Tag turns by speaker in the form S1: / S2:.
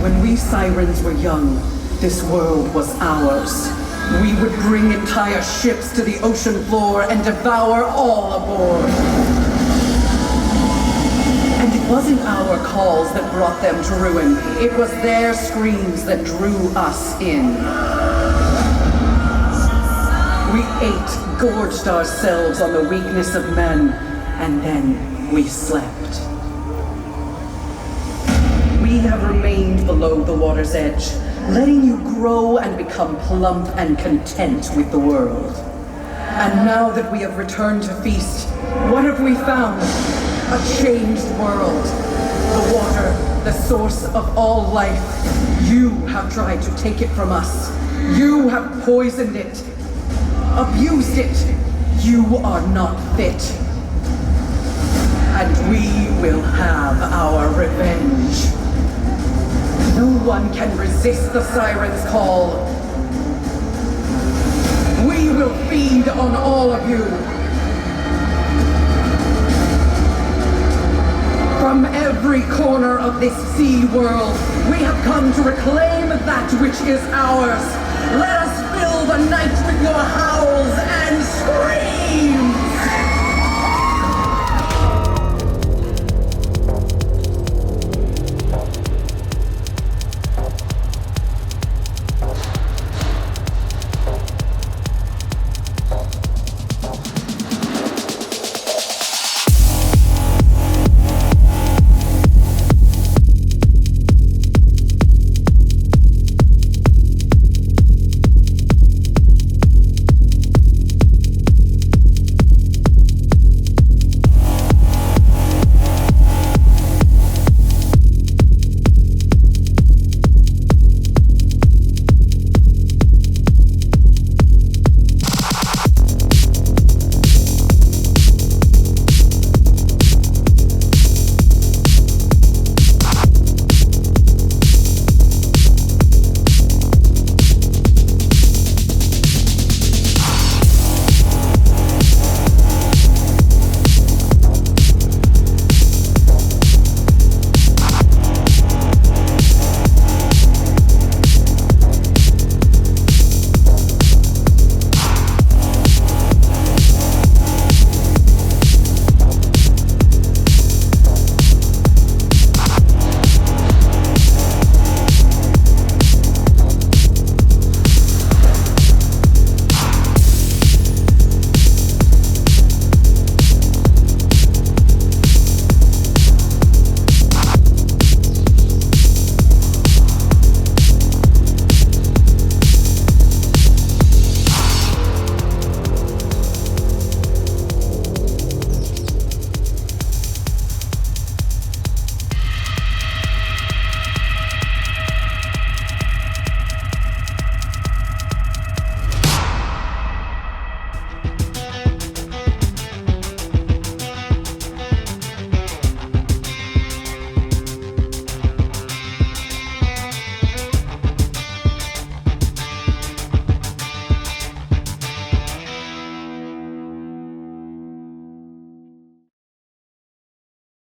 S1: When we Sirens were young, this world was ours. We would bring entire ships to the ocean floor and devour all aboard. And it wasn't our calls that brought them to ruin. It was their screams that drew us in. We ate, gorged ourselves on the weakness of men, and then we slept. We have remained below the water's edge, letting you grow and become plump and content with the world. And now that we have returned to feast, what have we found? A changed world. The water, the source of all life. You have tried to take it from us. You have poisoned it, abused it. You are not fit. And we will have our revenge. No one can resist the Siren's call. We will feed on all of you. From every corner of this sea world, we have come to reclaim that which is ours. Let us fill the night with your howls and scream!